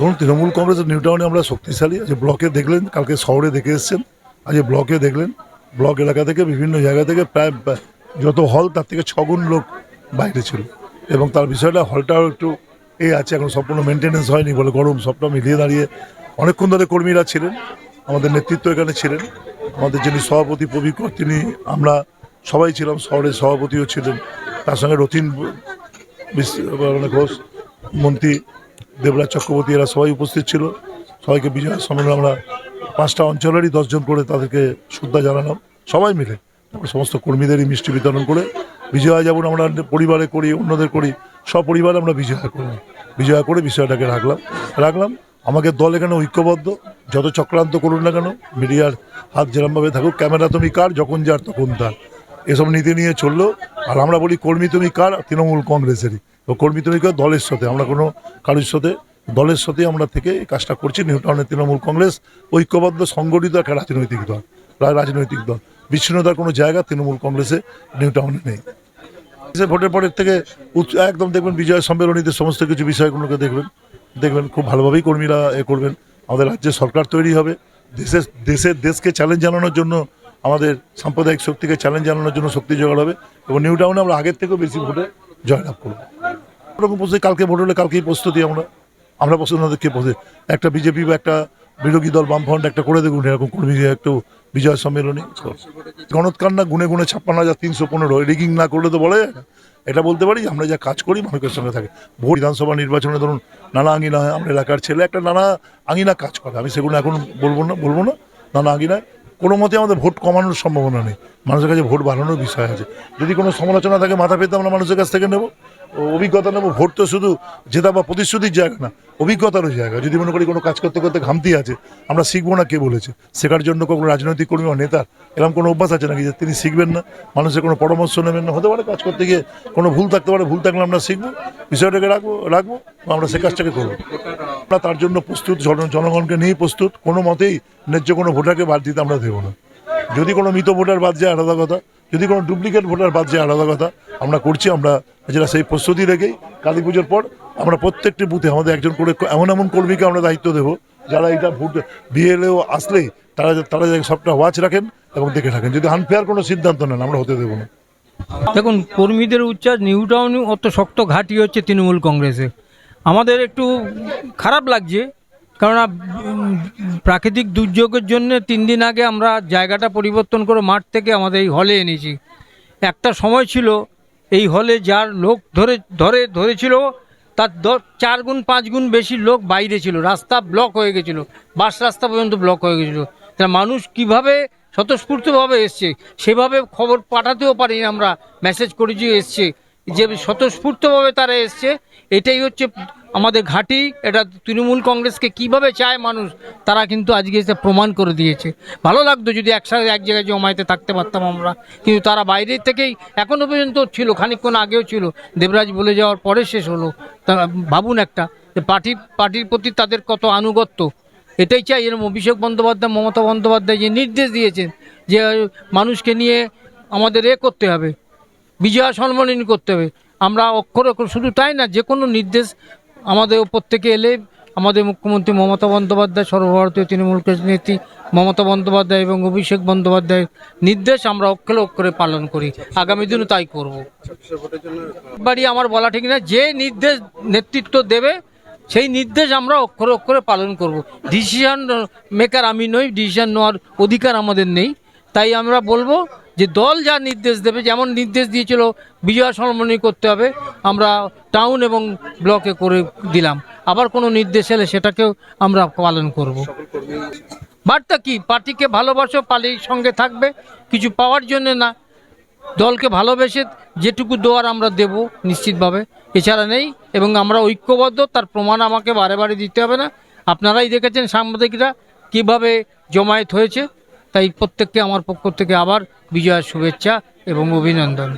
ধরুন তৃণমূল কংগ্রেসের নিউ টাউনে আমরা শক্তিশালী, আজ ব্লকে দেখলেন, কালকে শহরে দেখে এসছেন, আজ ব্লকে দেখলেন, ব্লক এলাকা থেকে বিভিন্ন জায়গা থেকে প্রায় যত হল তার থেকে 6 গুণ লোক বাইরে ছিল, এবং তার বিষয়টা হলটাও একটু আছে, এখন সম্পূর্ণ মেনটেনেন্স হয়নি বলে গরম, সবটা মিলিয়ে দাঁড়িয়ে অনেকক্ষণ ধরে কর্মীরা ছিলেন, আমাদের নেতৃত্ব এখানে ছিলেন, আমাদের যিনি সভাপতি প্রবীকর তিনি, আমরা সবাই ছিলাম, শহরের সভাপতিও ছিলেন, তার সঙ্গে রথিন ঘোষ, মন্ত্রী দেবরাজ চক্রবর্তী, এরা সবাই উপস্থিত ছিল। সবাইকে বিজয় সম্মেলনে আমরা 5টা অঞ্চলেরই 10 জন করে তাদেরকে শ্রদ্ধা জানালাম, সবাই মিলে সমস্ত কর্মীদেরই মিষ্টি বিতরণ করে বিজয়া যেমন আমরা পরিবারে করি, অন্যদের করি, সপরিবারে আমরা বিজয়া করে বিষয়টাকে রাখলাম। আমাদের দল এখানে ঐক্যবদ্ধ, যত চক্রান্ত করুন না কেন, মিডিয়ার হাত যেরমভাবে থাকুক, ক্যামেরা তুমি কার, যখন যার তখন তার, এসব নীতি নিয়ে চললো। আর আমরা বলি কর্মী তুমি কার, তৃণমূল কংগ্রেসেরই, তো কর্মী তুমি কার, দলের সাথে, আমরা কোনো কারোর সাথে, দলের সাথে আমরা থেকে এই কাজটা করছি। নিউ টাউনের তৃণমূল কংগ্রেস ঐক্যবদ্ধ সংগঠিত একটা রাজনৈতিক দল, বিচ্ছিন্নতার কোনো জায়গা তৃণমূল কংগ্রেসে নিউ টাউনে নেই। ভোটের পরের থেকে একদম দেখবেন বিজয় সম্মেলনীতে সমস্ত কিছু বিষয়গুলোকে দেখবেন খুব ভালোভাবেই কর্মীরা করবেন। আমাদের রাজ্যে সরকার তৈরি হবে, দেশকে চ্যালেঞ্জ জানানোর জন্য, আমাদের সাম্প্রদায়িক শক্তিকে চ্যালেঞ্জ জানানোর জন্য শক্তি জোগাড় হবে, এবং নিউ টাউনে আমরা আগের থেকেও বেশি ভোটে জয়লাভ করবো। কালকে ভোট হলে কালকেই প্রস্তুতি, আমরা পছন্দ কে প্রস্তুতি, একটা বিজেপি বা একটা বিরোধী দল বামফ্রন্ট একটা করে দেখুন এরকম কর্মী একটু বিজয় সম্মেলনী, গণৎকার না, গুনে 56,315, রিগিং না করলে তো বলা যায় না। এটা বলতে পারি আমরা যা কাজ করি মানুষের সঙ্গে থাকে। ভোট বিধানসভা নির্বাচনে ধরুন নানা আঙিনা হয়, আমরা এলাকার ছেলে একটা নানা আঙিনা কাজ করে, আমি সেগুলো এখন বলবো না, নানা আঙিনায় কোনো মতে আমাদের ভোট কমানোর সম্ভাবনা নেই, মানুষের কাছে ভোট বাড়ানোর বিষয় আছে। যদি কোনো সমালোচনা থাকে মাথা পেতে আমরা মানুষের কাছ থেকে নেব, অভিজ্ঞতা নেব। ভোট তো শুধু জেতা বা প্রতিশ্রুতির জায়গা না, অভিজ্ঞতারও জায়গা। যদি মনে করি কোনো কাজ করতে করতে ঘামতি আছে, আমরা শিখবো না কে বলেছে, শেখার জন্য কোনো রাজনৈতিক কর্মী বা নেতার এরকম কোনো অভ্যাস আছে নাকি যে তিনি শিখবেন না, মানুষের কোনো পরামর্শ নেবেন না? হতে পারে কাজ করতে গিয়ে কোনো ভুল থাকতে পারে, ভুল থাকলে আমরা শিখবো, বিষয়টাকে রাখবো আমরা সে কাজটাকে করবো। আমরা তার জন্য প্রস্তুত, জনগণকে নিয়েই প্রস্তুত, কোনো মতেই ন্যায্য কোনো ভোটারকে বাদ দিতে আমরা দেবো না। যদি কোনো মৃত ভোটার বাদ যায় আলাদা কথা, যদি কোনো ডুপ্লিকেট ভোটার বাদ যায় আলাদা কথা, আমরা করছি। আমরা যেটা সেই প্রস্তুতি রেখেই কালী পুজোর পর আমরা প্রত্যেকটি বুথে আমাদের একজন করে এমন কর্মীকে আমরা দায়িত্ব দেবো, যারা এটা ভোট বিএলও আসলেই তারা সবটা ওয়াচ রাখেন এবং দেখে থাকেন, যদি আনফেয়ার কোনো সিদ্ধান্ত নেন আমরা হতে দেবো না। দেখুন, কর্মীদের উচ্চাস নিউ টাউনে অত শক্ত ঘাঁটি হচ্ছে তৃণমূল কংগ্রেসে, আমাদের একটু খারাপ লাগছে। কেননা প্রাকৃতিক দুর্যোগের জন্য 3 দিন আগে আমরা জায়গাটা পরিবর্তন করে মাঠ থেকে আমাদের এই হলে এনেছি। একটা সময় ছিল এই হলে যার লোক ধরেছিল তার 4 গুণ 5 গুণ বেশি লোক বাইরে ছিল, রাস্তা ব্লক হয়ে গেছিলো, বাস রাস্তা পর্যন্ত ব্লক হয়ে গেছিলো। তা মানুষ কিভাবে স্বতঃস্ফূর্তভাবে এসছে, সেভাবে খবর পাঠাতেও পারি, আমরা মেসেজ করেছি এসছে, যে স্বতঃস্ফূর্তভাবে তারা এসছে। এটাই হচ্ছে আমাদের ঘাঁটি। এটা তৃণমূল কংগ্রেসকে কিভাবে চায় মানুষ, তারা কিন্তু আজকে এসে প্রমাণ করে দিয়েছে। ভালো লাগতো যদি একসাথে এক জায়গায় জমায়েতে থাকতে পারতাম আমরা, কিন্তু তারা বাইরের থেকেই এখনও পর্যন্ত ছিল, খানিকক্ষণ আগেও ছিল, দেবরাজ বলে যাওয়ার পরে শেষ হলো। তা ভাবুন একটা, যে পার্টির প্রতি তাদের কত আনুগত্য। এটাই চাই, এরকম অভিষেক বন্দ্যোপাধ্যায়, মমতা বন্দ্যোপাধ্যায় যে নির্দেশ দিয়েছেন যে মানুষকে নিয়ে আমাদের করতে হবে, বিজয়া সম্মেলনী করতে হবে, আমরা অক্ষরে শুধু তাই না, যে কোনো নির্দেশ আমাদের ওপর থেকে এলে আমাদের মুখ্যমন্ত্রী মমতা বন্দ্যোপাধ্যায়, সর্বভারতীয় তৃণমূল কংগ্রেস নেত্রী মমতা বন্দ্যোপাধ্যায় এবং অভিষেক বন্দ্যোপাধ্যায়ের নির্দেশ আমরা অক্ষরে পালন করি, আগামী দিনও তাই করব। বাড়ি আমার বলা ঠিক না, যে নির্দেশ নেতৃত্ব দেবে সেই নির্দেশ আমরা অক্ষরে পালন করব। ডিসিশন মেকার আমি নই, ডিসিশন নেওয়ার অধিকার আমাদের নেই। তাই আমরা বলবো যে দল যা নির্দেশ দেবে, যেমন নির্দেশ দিয়েছিল বিজয়া সম্মেলনী করতে হবে, আমরা টাউন এবং ব্লকে করে দিলাম, আবার কোনো নির্দেশ এলে সেটাকেও আমরা পালন করব। বার্তা কি, পার্টিকে ভালোবাসো, পার্টির সঙ্গে থাকবে, কিছু পাওয়ার জন্য না, দলকে ভালোবেসে যেটুকু দেওয়ার আমরা দেব নিশ্চিতভাবে, এছাড়া নেই। এবং আমরা ঐক্যবদ্ধ, তার প্রমাণ আমাকে বারে দিতে হবে না, আপনারাই দেখেছেন সাংবাদিকরা কিভাবে জমায়েত হয়েছে। তাই প্রত্যেককে আমার পক্ষ থেকে আবার বিজয়ের শুভেচ্ছা এবং অভিনন্দন।